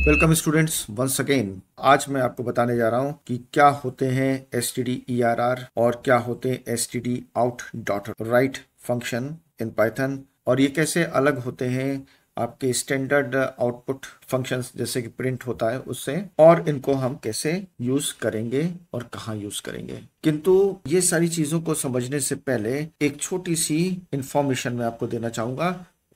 Welcome students once again. आज मैं आपको बताने जा रहा हूं कि क्या होते हैं stderr और क्या होते हैं stdout.write फंक्शन इन पाइथन, और ये कैसे अलग होते हैं आपके स्टैंडर्ड आउटपुट फंक्शंस जैसे कि प्रिंट होता है उससे, और इनको हम कैसे यूज करेंगे और कहाँ यूज करेंगे। किंतु ये सारी चीजों को समझने से पहले एक छोटी सी इंफॉर्मेशन मैं आपको देना चाहूंगा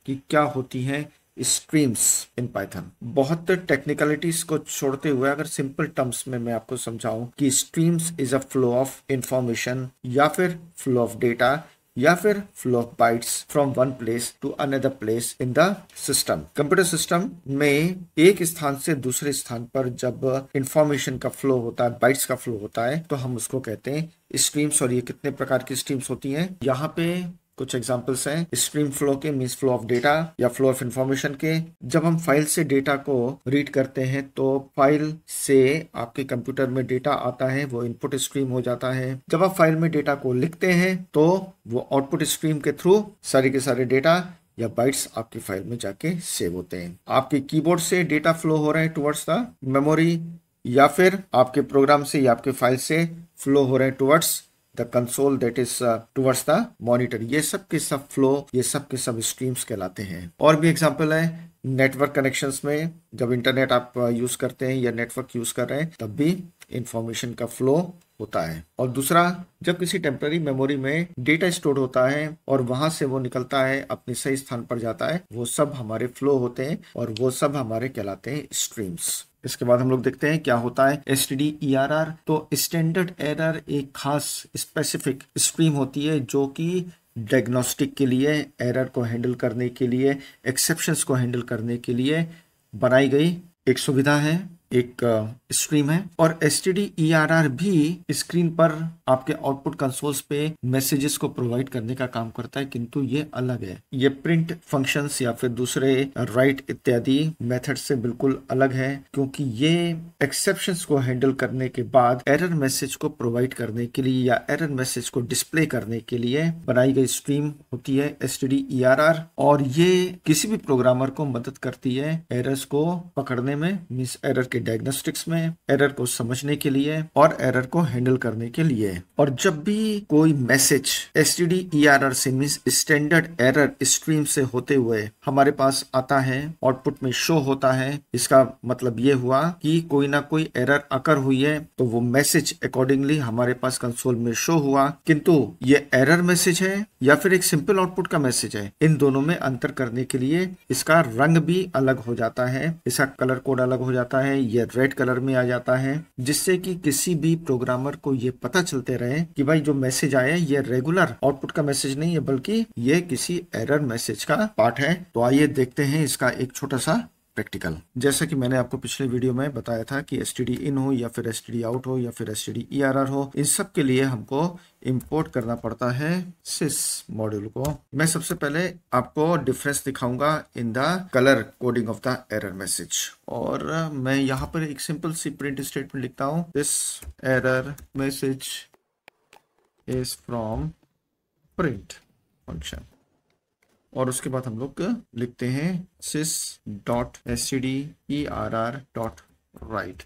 कि क्या होती हैं स्ट्रीम्स इन पाइथन। बहुत टेक्निकलिटीज को छोड़ते हुए अगर सिंपल टर्म्स में मैं आपको समझाऊं कि streams is a flow of information या फिर फ्लो ऑफ डेटा या फिर flow of bytes from one place to another place in the system. Computer system में एक स्थान से दूसरे स्थान पर जब इंफॉर्मेशन का फ्लो होता है, बाइट्स का फ्लो होता है, तो हम उसको कहते हैं स्ट्रीम्स। और ये कितने प्रकार की स्ट्रीम्स होती हैं, यहाँ पे कुछ एग्जांपल्स हैं स्ट्रीम फ्लो के, मींस फ्लो ऑफ डेटा या फ्लो ऑफ इंफॉर्मेशन के। जब हम फाइल से डेटा को रीड करते हैं तो फाइल से आपके कंप्यूटर में डेटा आता है, वो इनपुट स्ट्रीम हो जाता है। जब आप फाइल में डेटा को लिखते हैं तो वो आउटपुट स्ट्रीम के थ्रू सारे के सारे डेटा या बाइट्स आपकी फाइल में जाके सेव होते हैं। आपके कीबोर्ड से डेटा फ्लो हो रहे हैं टुवर्ड्स द मेमोरी, या फिर आपके प्रोग्राम से या आपके फाइल से फ्लो हो रहे हैं towards the console that is towards the monitor. ये सब के सब फ्लो, ये सब के सब स्ट्रीम्स कहलाते हैं। और भी एग्जांपल है नेटवर्क कनेक्शंस में, जब इंटरनेट आप यूज करते हैं या नेटवर्क यूज कर रहे हैं तब भी इंफॉर्मेशन का फ्लो होता है। और दूसरा, जब किसी टेम्पररी मेमोरी में डेटा स्टोर होता है और वहां से वो निकलता है अपने सही स्थान पर जाता है, वो सब हमारे फ्लो होते हैं और वो सब हमारे कहलाते हैं स्ट्रीम्स। इसके बाद हम लोग देखते हैं क्या होता है stderr। तो स्टैंडर्ड एरर एक खास स्पेसिफिक स्ट्रीम होती है जो कि डायग्नोस्टिक के लिए, एरर को हैंडल करने के लिए, एक्सेप्शंस को हैंडल करने के लिए बनाई गई एक सुविधा है, एक स्ट्रीम है। और stderr भी स्क्रीन पर आपके आउटपुट कंसोल्स पे मैसेजेस को प्रोवाइड करने का काम करता है, किंतु ये अलग है। ये प्रिंट फंक्शंस या फिर दूसरे राइट इत्यादि मेथड से बिल्कुल अलग है, क्योंकि ये एक्सेप्शंस को हैंडल करने के बाद एरर मैसेज को प्रोवाइड करने के लिए या एरर मैसेज को डिस्प्ले करने के लिए बनाई गई स्ट्रीम होती है stderr। और ये किसी भी प्रोग्रामर को मदद करती है एरर्स को पकड़ने में, मींस एरर के डायग्नोस्टिक्स में, एरर को समझने के लिए और एरर को हैंडल करने के लिए। और जब भी कोई मैसेज stderr से, मींस स्टैंडर्ड एरर स्ट्रीम से होते हुए हमारे पास आता है, आउटपुट में शो होता है, इसका मतलब ये हुआ कि कोई ना कोई एरर अकर हुई है, तो वो मैसेज अकॉर्डिंगली हमारे पास कंसोल में शो हुआ। किंतु ये एरर मैसेज है या फिर एक सिंपल आउटपुट का मैसेज है, इन दोनों में अंतर करने के लिए इसका रंग भी अलग हो जाता है, इसका कलर कोड अलग हो जाता है, ये रेड कलर में आ जाता है, जिससे कि किसी भी प्रोग्रामर को ये पता चलते रहे कि भाई जो मैसेज आया ये रेगुलर आउटपुट का मैसेज नहीं है, बल्कि ये किसी एरर मैसेज का पार्ट है। तो आइए देखते हैं इसका एक छोटा सा प्रैक्टिकल। जैसा कि मैंने आपको पिछले वीडियो में बताया था कि stdin हो या फिर stdout हो या फिर stderr हो, इन सब के लिए हमको इंपोर्ट करना पड़ता है sys मॉड्यूल को। मैं सबसे पहले आपको डिफरेंस दिखाऊंगा in the colour coding of the error message. और मैं यहाँ पर एक सिंपल सी प्रिंट स्टेटमेंट लिखता हूँ, this error message is from print function. और उसके बाद हम लोग लिखते हैं sys.stderr.write।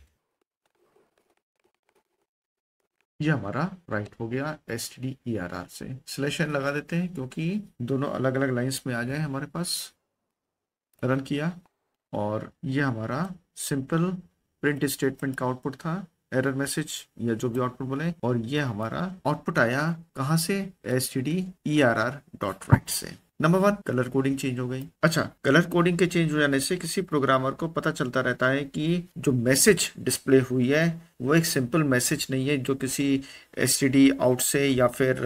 ये हमारा राइट हो गया stderr से। स्लैश n लगा देते हैं क्योंकि दोनों अलग अलग लाइंस में आ जाए हमारे पास। रन किया और ये हमारा सिंपल प्रिंट स्टेटमेंट का आउटपुट था, एरर मैसेज या जो भी आउटपुट बोले, और ये हमारा आउटपुट आया कहाँ से, stderr.write से। नंबर 1, कलर कोडिंग चेंज हो गई। अच्छा, कलर कोडिंग के चेंज हो जाने से किसी प्रोग्रामर को पता चलता रहता है कि जो मैसेज डिस्प्ले हुई है वो एक सिंपल मैसेज नहीं है जो किसी stdout से या फिर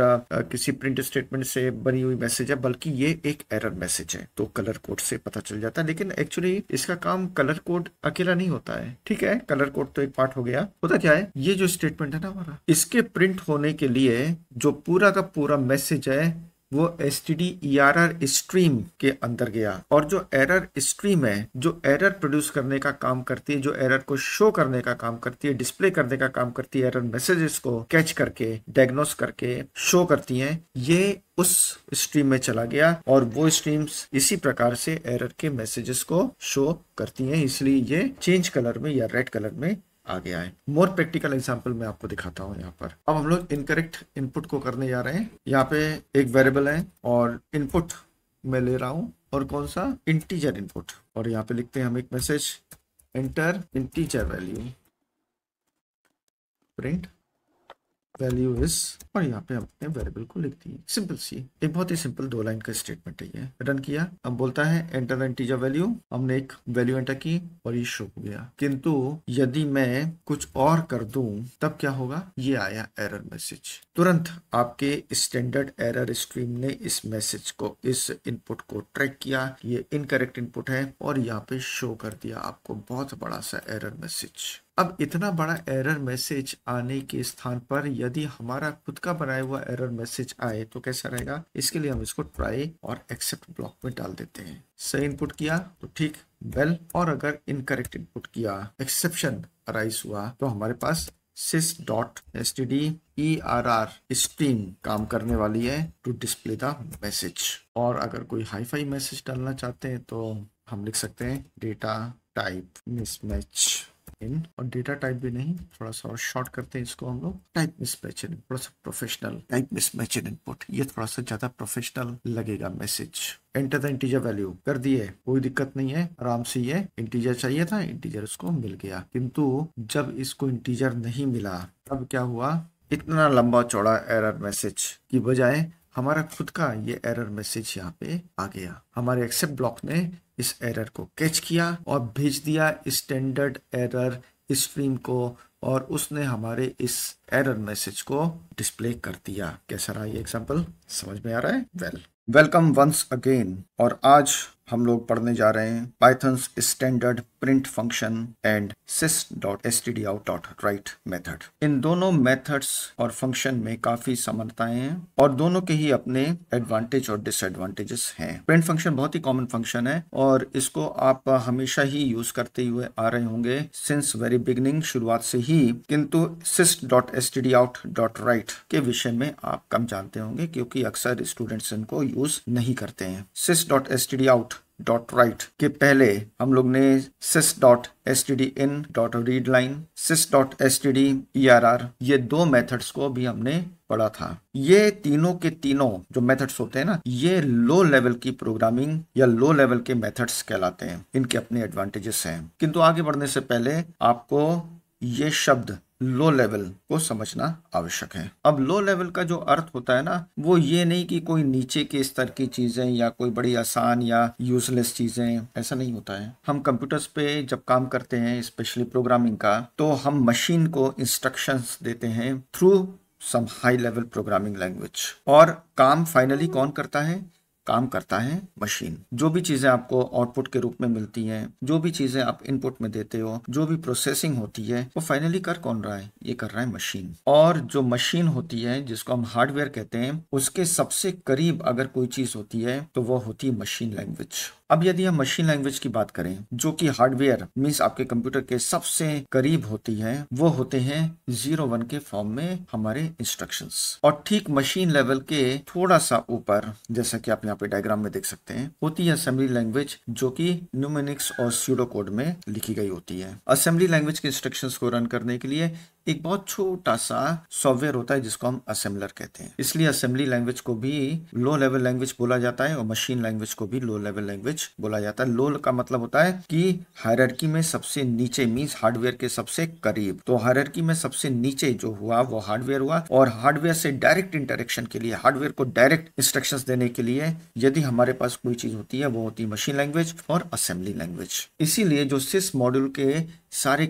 किसी प्रिंट स्टेटमेंट से बनी हुई मैसेज है, बल्कि ये एक एरर मैसेज है। तो कलर कोड से पता चल जाता है। लेकिन एक्चुअली इसका काम कलर कोड अकेला नहीं होता है, ठीक है, कलर कोड तो एक पार्ट हो गया। होता क्या है, ये जो स्टेटमेंट है ना हमारा, इसके प्रिंट होने के लिए जो पूरा का पूरा मैसेज है वो stderr स्ट्रीम के अंदर गया, और जो एरर स्ट्रीम है, जो एरर प्रोड्यूस करने का काम करती है, जो एरर को शो करने का काम करती है, डिस्प्ले करने का काम करती है, एरर मैसेजेस को कैच करके डायग्नोस करके शो करती हैं, ये उस स्ट्रीम में चला गया, और वो स्ट्रीम्स इसी प्रकार से एरर के मैसेजेस को शो करती हैं, इसलिए ये चेंज कलर में या रेड कलर में आ गया है। मोर प्रैक्टिकल एग्जांपल मैं आपको दिखाता हूँ। यहाँ पर अब हम लोग इनकरेक्ट इनपुट को करने जा रहे हैं। यहाँ पे एक वेरिएबल है और इनपुट मैं ले रहा हूँ, और कौन सा, इंटीजर इनपुट, और यहाँ पे लिखते हैं हम एक message, enter integer value, print value is, और यहाँ पे हम अपने वेरिएबल को लिख दिए। सिंपल सी, एक बहुत ही सिंपल 2 लाइन का स्टेटमेंट है ये। रन किया, अब बोलता है एंटर द इंटीजर वैल्यू, हमने एक वैल्यू एंटर की और ये शो हो गया। किंतु यदि मैं कुछ और कर दूं तब क्या होगा, ये आया एरर मैसेज। तुरंत आपके स्टैंडर्ड एरर स्ट्रीम ने इस मैसेज को, इस इनपुट को ट्रैक किया, ये इनकरेक्ट इनपुट है, और यहाँ पे शो कर दिया आपको बहुत बड़ा सा एरर मैसेज। अब इतना बड़ा एरर मैसेज आने के स्थान पर यदि हमारा खुद का बनाया हुआ एरर मैसेज आए तो कैसा रहेगा, इसके लिए हम इसको ट्राई और एक्सेप्ट ब्लॉक में डाल देते हैं। सही इनपुट किया तो ठीक, वेल, और अगर इनकरेक्ट इनपुट किया, एक्सेप्शन अराइज हुआ, तो हमारे पास sys.stderr स्ट्रीम काम करने वाली है टू डिस्प्ले द मैसेज। और अगर कोई हाई-फाई मैसेज डालना चाहते हैं तो हम लिख सकते हैं डेटा टाइप मिसमैच इन, और डेटा टाइप भी नहीं, थोड़ा सा और शॉर्ट करते हैं इसको हम लोग, टाइप मिसमैच इन, थोड़ा सा प्रोफेशनल, टाइप मिसमैच इन इनपुट, ये थोड़ा सा ज्यादा प्रोफेशनल लगेगा message. Enter the integer value कर दिए, कोई दिक्कत नहीं है, आराम से ये इंटीजर चाहिए था, इंटीजर उसको मिल गया। किंतु जब इसको इंटीजर नहीं मिला तब क्या हुआ, इतना लंबा चौड़ा एरर मैसेज की बजाय हमारा खुद का ये एरर मैसेज यहाँ पे आ गया। हमारे एक्सेप्ट ब्लॉक ने इस एरर को कैच किया और भेज दिया स्टैंडर्ड एरर स्ट्रीम को, और उसने हमारे इस एरर मैसेज को डिस्प्ले कर दिया। कैसा रहा ये एग्जांपल, समझ में आ रहा है? Welcome once again. और आज हम लोग पढ़ने जा रहे हैं Python's standard print function and sys.stdout.write method. इन दोनों मेथड्स और फंक्शन में काफी समानताएं हैं और दोनों के ही अपने एडवांटेज और डिसएडवांटेजेस हैं। प्रिंट फंक्शन बहुत ही कॉमन फंक्शन है और इसको आप हमेशा ही यूज करते हुए आ रहे होंगे सिंस वेरी बिगिनिंग, शुरुआत से ही। किंतु sys.stdout.write के विषय में आप कम जानते होंगे क्योंकि अक्सर स्टूडेंट्स इनको यूज नहीं करते हैं। sys.stdout.write के पहले हम लोग ने sys.stdin.readline, sys.stderr, ये 2 मेथड्स को भी हमने पढ़ा था। ये तीनों के तीनों जो मेथड्स होते हैं ना, ये लो लेवल की प्रोग्रामिंग या लो लेवल के मेथड्स कहलाते हैं। इनके अपने एडवांटेजेस हैं, किंतु आगे बढ़ने से पहले आपको ये शब्द लो लेवल को समझना आवश्यक है। अब लो लेवल का जो अर्थ होता है ना, वो ये नहीं कि कोई नीचे के स्तर की चीजें या कोई बड़ी आसान या यूजलेस चीजें, ऐसा नहीं होता है। हम कंप्यूटर्स पे जब काम करते हैं, स्पेशली प्रोग्रामिंग का, तो हम मशीन को इंस्ट्रक्शंस देते हैं through some high level programming language, और काम फाइनली कौन करता है? काम करता है मशीन। जो भी चीजें आपको आउटपुट के रूप में मिलती हैं, जो भी चीजें आप इनपुट में देते हो, जो भी प्रोसेसिंग होती है, वो फाइनली कर कौन रहा है? ये कर रहा है मशीन। और जो मशीन होती है, जिसको हम हार्डवेयर कहते हैं, उसके सबसे करीब अगर कोई चीज होती है तो वो होती है मशीन लैंग्वेज। अब यदि हम मशीन लैंग्वेज की बात करें, जो कि हार्डवेयर मींस आपके कंप्यूटर के सबसे करीब होती है, वो होते हैं 0-1 के फॉर्म में हमारे इंस्ट्रक्शंस। और ठीक मशीन लेवल के थोड़ा सा ऊपर, जैसा कि आप यहाँ पे डायग्राम में देख सकते हैं, होती है असेंबली लैंग्वेज, जो कि न्यूमेरिक्स और स्यूडो कोड में लिखी गई होती है। असेंबली लैंग्वेज के इंस्ट्रक्शंस को रन करने के लिए एक बहुत छोटा सा सॉफ्टवेयर होता है जिसको हम असेंबलर कहते हैं। इसलिए असेंबली लैंग्वेज को भी लो लेवल लैंग्वेज बोला जाता है और मशीन लैंग्वेज को भी लो लेवल लैंग्वेज बोला जाता है। लो का मतलब होता है कि हायरार्की में सबसे नीचे, मींस हार्डवेयर के सबसे करीब। तो हायरार्की में सबसे नीचे जो हुआ वो हार्डवेयर हुआ, और हार्डवेयर से डायरेक्ट इंटरेक्शन के लिए, हार्डवेयर को डायरेक्ट इंस्ट्रक्शंस देने के लिए यदि हमारे पास कोई चीज होती है, वो होती है मशीन लैंग्वेज और असेंबली लैंग्वेज। इसीलिए जो सिस मॉड्यूल के सारे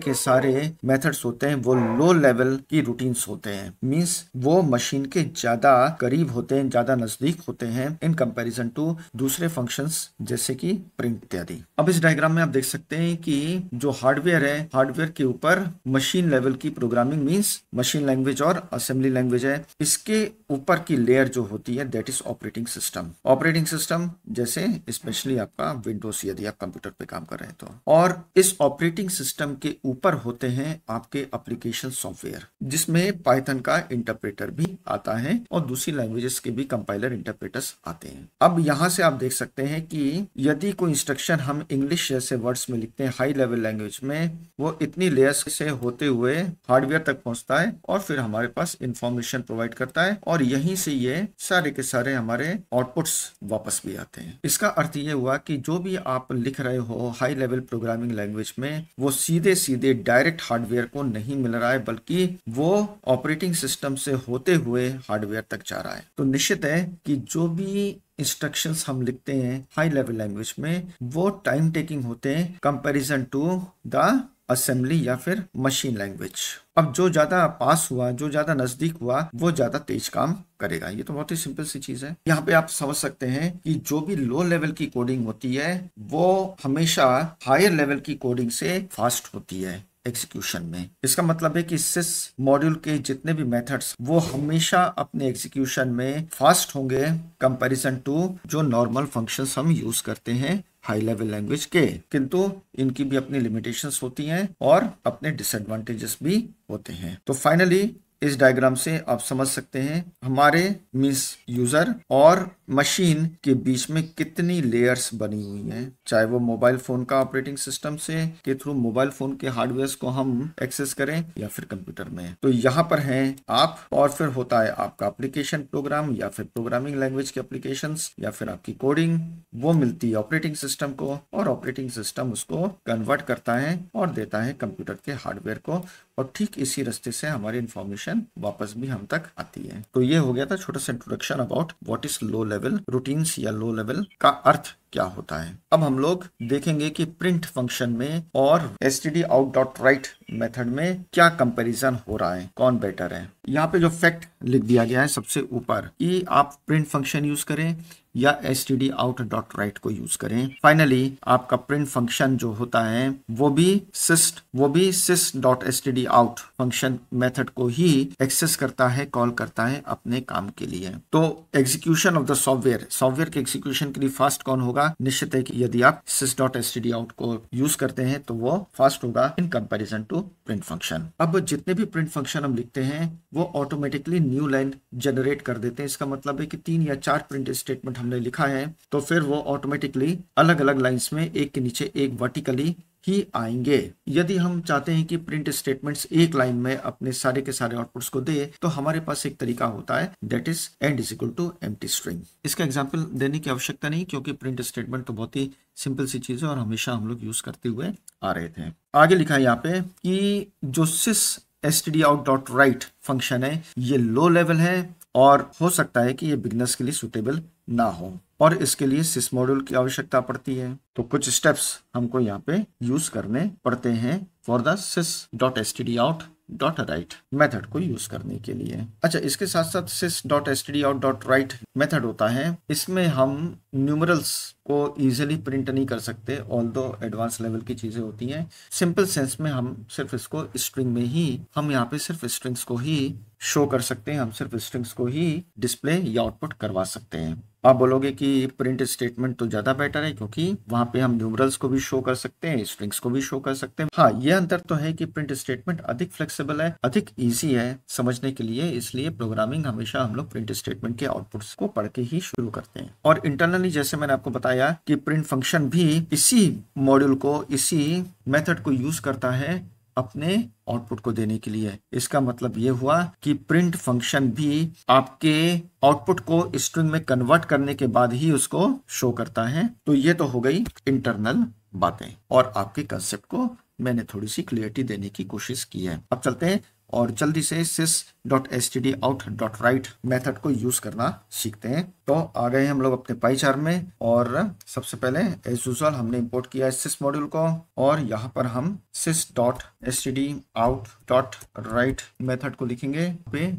मेथड्स होते हैं वो लो लो लेवल की रूटीन्स होते हैं, मींस वो मशीन के ज्यादा करीब होते हैं, ज्यादा नजदीक होते हैं इन कंपैरिजन टू दूसरे फंक्शंस जैसे कि प्रिंट इत्यादि। अब इस डायग्राम में आप देख सकते हैं कि जो हार्डवेयर है, हार्डवेयर के ऊपर मशीन लेवल की प्रोग्रामिंग मींस मशीन लैंग्वेज और असेंबली लैंग्वेज है। इसके ऊपर की लेयर जो होती है that is operating system. Operating system जैसे स्पेशली आपका विंडोज, यदि आप कंप्यूटर पे काम कर रहे हैं तो। और इस ऑपरेटिंग सिस्टम के ऊपर होते हैं आपके एप्लीकेशन सॉफ्टवेयर, जिसमें पाइथन का इंटरप्रेटर भी आता है और दूसरी लैंग्वेजेस के भी कंपाइलर इंटरप्रेटर्स आते हैं। अब यहां से आप देख सकते हैं कि यदि कोई इंस्ट्रक्शन हम इंग्लिश जैसे वर्ड्स में लिखते हैं हाई लेवल लैंग्वेज में, वो इतनी लेयर्स से होते हुए हार्डवेयर तक पहुंचता है और फिर हमारे पास इंफॉर्मेशन प्रोवाइड करता है और यहीं से ये सारे के सारे हमारे आउटपुट्स वापस भी आते हैं। इसका अर्थ ये हुआ कि जो भी आप लिख रहे हो हाई लेवल प्रोग्रामिंग लैंग्वेज में, वो सीधे सीधे डायरेक्ट हार्डवेयर को नहीं मिल रहा है, बल्कि वो ऑपरेटिंग सिस्टम से होते हुए हार्डवेयर तक जा रहा है। तो निश्चित है कि जो भी इंस्ट्रक्शंस हम लिखते हैं हाई लेवल लैंग्वेज में, वो टाइम टेकिंग होते हैं कंपैरिजन टू द असेंबली या फिर मशीन लैंग्वेज। अब जो ज्यादा पास हुआ, जो ज्यादा नजदीक हुआ, वो ज्यादा तेज काम करेगा। ये तो बहुत ही सिंपल सी चीज है। यहाँ पे आप समझ सकते हैं कि जो भी लो लेवल की कोडिंग होती है वो हमेशा हायर लेवल की कोडिंग से फास्ट होती है एग्जीक्यूशन में। इसका मतलब है कि सिस मॉड्यूल के जितने भी मेथड्स वो हमेशा अपने एग्जीक्यूशन में फास्ट होंगे कंपैरिजन टू जो नॉर्मल फंक्शंस हम यूज करते हैं हाई लेवल लैंग्वेज के, किंतु इनकी भी अपनी लिमिटेशंस होती हैं और अपने डिसएडवांटेजेस भी होते हैं। तो फाइनली इस डायग्राम से आप समझ सकते हैं हमारे मींस यूजर और मशीन के बीच में कितनी लेयर्स बनी हुई हैं, चाहे वो मोबाइल फोन का ऑपरेटिंग सिस्टम से के थ्रू मोबाइल फोन के हार्डवेयर को हम एक्सेस करें या फिर कंप्यूटर में। तो यहाँ पर हैं आप और फिर होता है आपका एप्लीकेशन प्रोग्राम या फिर प्रोग्रामिंग लैंग्वेज के एप्लीकेशंस या फिर आपकी कोडिंग, वो मिलती है ऑपरेटिंग सिस्टम को और ऑपरेटिंग सिस्टम उसको कन्वर्ट करता है और देता है कंप्यूटर के हार्डवेयर को, और ठीक इसी रास्ते से हमारी इंफॉर्मेशन वापस भी हम तक आती है। तो ये हो गया था छोटा सा introduction about what is low level routines या लो लेवल का अर्थ क्या होता है। अब हम लोग देखेंगे कि प्रिंट फंक्शन में और stdout.write मेथड में क्या कंपैरिजन हो रहा है, कौन बेटर है। यहाँ पे जो फैक्ट लिख दिया गया है सबसे ऊपर कि आप प्रिंट फंक्शन यूज करें या stdout.write को यूज करें। फाइनली आपका प्रिंट फंक्शन जो होता है वो भी sys.stdout फंक्शन मेथड को ही एक्सेस करता है, कॉल करता है अपने काम के लिए। तो एग्जीक्यूशन ऑफ द सॉफ्टवेयर के एग्जीक्यूशन के लिए फास्ट कौन होगा? निश्चित है कि यदि आप sys.stdout को यूज करते हैं तो वो फास्ट होगा in comparison to print function. अब जितने भी प्रिंट फंक्शन हम लिखते हैं वो ऑटोमेटिकली न्यू लाइन जनरेट कर देते हैं। इसका मतलब है कि 3 या 4 प्रिंट स्टेटमेंट हमने लिखा है तो फिर वो ऑटोमेटिकली अलग अलग लाइंस में एक के नीचे एक वर्टिकली ही आएंगे। यदि हम चाहते हैं कि प्रिंट स्टेटमेंट्स एक लाइन में अपने सारे के सारे आउटपुट्स को दे तो हमारे पास एक तरीका होता है that is end is equal to empty string. इसका एग्जांपल देने की आवश्यकता नहीं क्योंकि प्रिंट स्टेटमेंट तो बहुत ही सिंपल सी चीज है और हमेशा हम लोग यूज करते हुए आ रहे थे। आगे लिखा है यहाँ पे कि जो sys.stdout.write फंक्शन है ये लो लेवल है और हो सकता है कि ये बिगनर्स के लिए सुटेबल ना हो और इसके लिए सिस मॉड्यूल की आवश्यकता पड़ती है। तो कुछ स्टेप्स हमको यहाँ पे यूज करने पड़ते हैं फॉर द sys.stdout.write मेथड को यूज करने के लिए। अच्छा, इसके साथ साथ sys.stdout.write मेथड होता है, इसमें हम न्यूमरल्स को इजीली प्रिंट नहीं कर सकते ऑल्दो एडवांस लेवल की चीजें होती हैं। सिंपल सेंस में हम सिर्फ इसको स्ट्रिंग में ही, हम यहाँ पे सिर्फ स्ट्रिंग्स को ही शो कर सकते हैं, हम सिर्फ स्ट्रिंग्स को ही डिस्प्ले या आउटपुट करवा सकते हैं। आप बोलोगे कि प्रिंट स्टेटमेंट तो ज्यादा बेटर है क्योंकि वहां पे हम न्यूमरल्स को भी शो कर सकते हैं, स्ट्रिंग्स को भी शो कर सकते हैं। हाँ, ये अंतर तो है कि प्रिंट स्टेटमेंट अधिक फ्लेक्सिबल है, अधिक इजी है समझने के लिए, इसलिए प्रोग्रामिंग हमेशा हम लोग प्रिंट स्टेटमेंट के आउटपुट्स को पढ़ के ही शुरू करते हैं। और इंटरनली जैसे मैंने आपको बताया कि प्रिंट फंक्शन भी इसी मॉड्यूल को, इसी मेथड को यूज करता है अपने आउटपुट को देने के लिए। इसका मतलब ये हुआ कि प्रिंट फंक्शन भी आपके आउटपुट को स्ट्रिंग में कन्वर्ट करने के बाद ही उसको शो करता है। तो ये तो हो गई इंटरनल बातें और आपके कंसेप्ट को मैंने थोड़ी सी क्लियरिटी देने की कोशिश की है। अब चलते हैं और जल्दी से sys.stdout.write मेथड को यूज करना सीखते हैं। तो आ गए हम लोग अपने पाई चार्ट में और सबसे पहले एज यूजुअल हमने इंपोर्ट किया है sys मॉड्यूल को और यहाँ पर हम sys.stdout.write मेथड को लिखेंगे। पे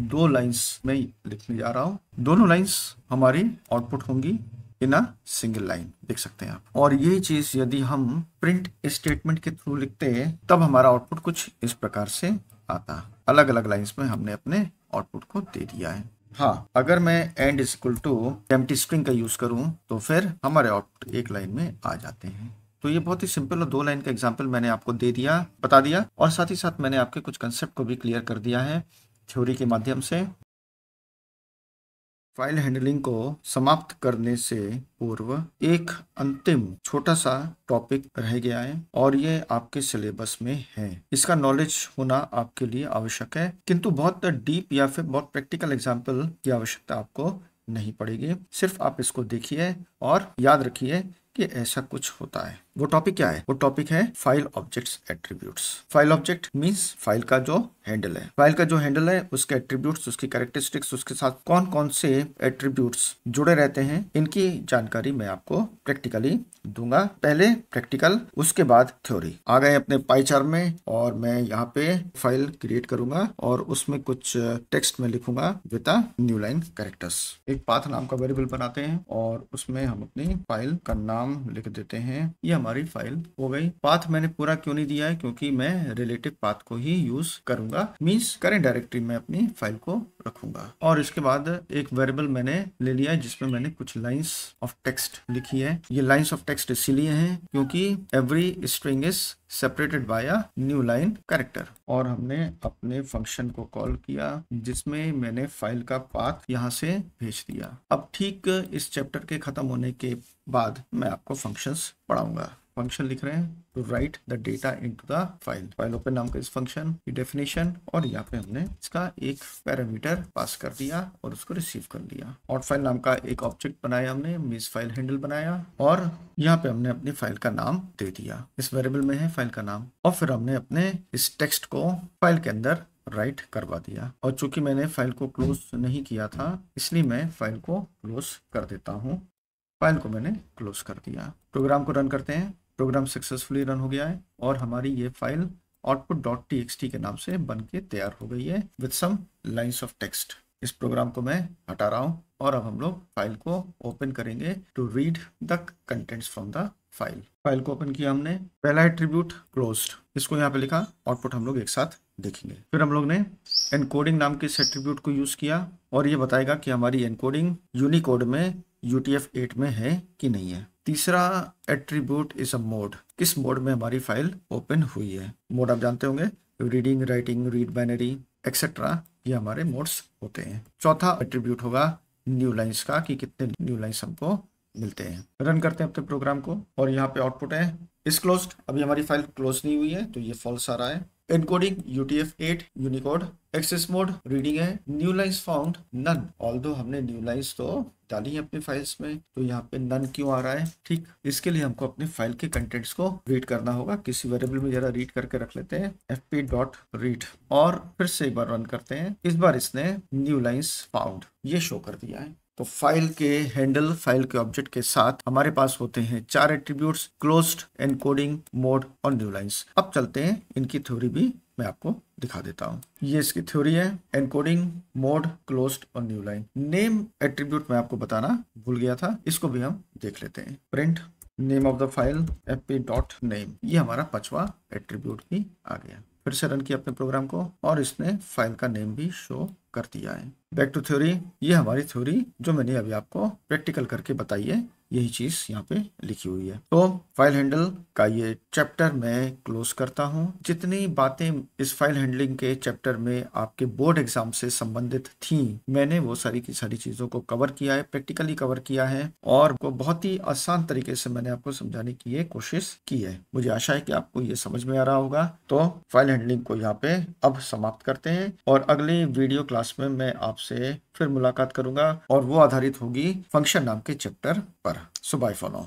2 लाइंस में लिखने जा रहा हूँ। दोनों लाइंस हमारी आउटपुट होंगी इन अ सिंगल लाइन, देख सकते हैं आप। और ये चीज यदि हम प्रिंट स्टेटमेंट के थ्रू लिखते हैं तब हमारा आउटपुट कुछ इस प्रकार से आता। अलग अलग लाइंस में हमने अपने आउटपुट को दे दिया है। हाँ, अगर मैं end is equal to empty string का यूज करूं तो फिर हमारे आउटपुट एक लाइन में आ जाते हैं। तो ये बहुत ही सिंपल और 2 लाइन का एग्जाम्पल मैंने आपको बता दिया और साथ ही साथ मैंने आपके कुछ कंसेप्ट को भी क्लियर कर दिया है थ्योरी के माध्यम से। फाइल हैंडलिंग को समाप्त करने से पूर्व एक अंतिम छोटा सा टॉपिक रह गया है और ये आपके सिलेबस में है। इसका नॉलेज होना आपके लिए आवश्यक है, किंतु बहुत डीप या फिर बहुत प्रैक्टिकल एग्जाम्पल की आवश्यकता आपको नहीं पड़ेगी। सिर्फ आप इसको देखिए और याद रखिए कि ऐसा कुछ होता है। वो टॉपिक क्या है? वो टॉपिक है file objects attributes. File object means file का जो हैंडल है। फाइल का जो हैंडल है उसके एट्रीब्यूट्स, उसकी कैरेक्टरिस्टिक्स, उसके साथ कौन कौन से एट्रीब्यूट्स जुड़े रहते हैं, इनकी जानकारी मैं आपको प्रैक्टिकली दूंगा। पहले प्रैक्टिकल, उसके बाद थ्योरी। आ गए अपने पाई चार्ट में और मैं यहाँ पे फाइल क्रिएट करूंगा और उसमें कुछ टेक्स्ट में लिखूंगा with a new line characters. एक पाथ नाम का वेरिएबल बनाते हैं और उसमें हम अपनी फाइल का नाम लिख देते हैं। ये हमारी फाइल हो गई। पाथ मैंने पूरा क्यों नहीं दिया है? क्योंकि मैं रिलेटिव पाथ को ही यूज करूंगा, मींस करेंट डायरेक्टरी में अपनी फाइल को रखूंगा। और इसके बाद एक वेरिएबल मैंने ले लिया है जिसमें मैंने कुछ लाइंस ऑफ टेक्स्ट लिखी है। ये लाइंस ऑफ टेक्स्ट इसीलिए हैं क्योंकि every string is separated by a new line character. और हमने अपने फंक्शन को कॉल किया जिसमें मैंने फाइल का पाथ यहाँ से भेज दिया। अब ठीक इस चैप्टर के खत्म होने के बाद मैं आपको फंक्शंस पढ़ाऊंगा। फंक्शन लिख रहे हैं to write the data into the file. File open नाम का इस फंक्शन की डेफिनेशन और यहाँ पे हमने इसका एक पैरामीटर पास कर दिया और उसको रिसीव कर लिया। और फाइल नाम का एक ऑब्जेक्ट बनाया हमने, मींस फाइल हैंडल बनाया और यहाँ पे हमने अपनी फाइल का नाम दे दिया। इस वेरिएबल में है फाइल का नाम और फिर हमने अपने इस टेक्स्ट को फाइल के अंदर राइट करवा दिया। और चूंकि मैंने फाइल को क्लोज नहीं किया था इसलिए मैं फाइल को क्लोज कर देता हूँ। फाइल को मैंने क्लोज कर दिया। प्रोग्राम को रन करते हैं। प्रोग्राम सक्सेसफुली रन हो गया है और हमारी ये फाइल output.txt के नाम से बन के तैयार हो गई है with some lines of text. इस प्रोग्राम को मैं हटा रहा हूँ और अब हम लोग फाइल को ओपन करेंगे to read the contents from the file. File को ओपन किया हमने। पहला एट्रीब्यूट क्लोज्ड, इसको यहाँ पे लिखा। आउटपुट हम लोग एक साथ देखेंगे। फिर हम लोग ने एनकोडिंग नाम के इस एट्रीब्यूट को यूज किया और ये बताएगा कि हमारी एनकोडिंग यूनिकोड में UTF-8 में है कि नहीं है। तीसरा एट्रीब्यूट इज अ मोड, किस मोड में हमारी फाइल ओपन हुई है। मोड आप जानते होंगे, reading, writing, read binary etcetera, ये हमारे मोड्स होते हैं। चौथा एट्रीब्यूट होगा न्यू लाइंस का, कि कितने न्यू लाइंस हमको मिलते हैं। रन करते हैं अपने प्रोग्राम को और यहाँ पे आउटपुट है इज क्लोज्ड। अभी हमारी फाइल क्लोज नहीं हुई है तो ये फॉल्स आ रहा है। Encoding UTF-8 Unicode, access mode reading है, new lines found none. Although हमने न्यू लाइंस तो डाली है अपनी फाइल्स में तो यहाँ पे नन क्यों आ रहा है? ठीक, इसके लिए हमको अपने फाइल के कंटेंट्स को रीड करना होगा। किसी वेरिएबल में जरा रीड करके रख लेते हैं fp.read और फिर से एक बार रन करते हैं। इस बार इसने न्यू लाइंस फाउंड ये शो कर दिया है। तो फाइल के हैंडल, फाइल के ऑब्जेक्ट के साथ हमारे पास होते हैं 4 एट्रीब्यूट्स, क्लोज्ड, एनकोडिंग, मोड और न्यू लाइंस। अब चलते हैं इनकी थ्योरी भी मैं आपको दिखा देता हूँ। ये इसकी थ्योरी है, एनकोडिंग, मोड, क्लोज्ड और न्यू लाइन। नेम एट्रीब्यूट मैं आपको बताना भूल गया था, इसको भी हम देख लेते हैं। Print name of the file fp.name, ये हमारा 5वां एट्रीब्यूट भी आ गया। फिर से रन किया अपने प्रोग्राम को और इसने फाइल का नेम भी शो कर दिया है। बैक टू थ्योरी, ये हमारी थ्योरी जो मैंने अभी आपको प्रैक्टिकल करके बताई है, यही चीज यहाँ पे लिखी हुई है। तो फाइल हैंडल का ये चैप्टर मैं क्लोज करता हूँ। जितनी बातें इस फाइल हैंडलिंग के चैप्टर में आपके बोर्ड एग्जाम से संबंधित थी, मैंने वो सारी की सारी चीजों को कवर किया है, प्रैक्टिकली कवर किया है और को बहुत ही आसान तरीके से मैंने आपको समझाने की ये कोशिश की है। मुझे आशा है कि आपको ये समझ में आ रहा होगा। तो फाइल हैंडलिंग को यहाँ पे अब समाप्त करते हैं और अगली वीडियो क्लास में मैं आपसे फिर मुलाकात करूंगा और वो आधारित होगी फंक्शन नाम के चैप्टर पर। सो बाय फॉर नाउ।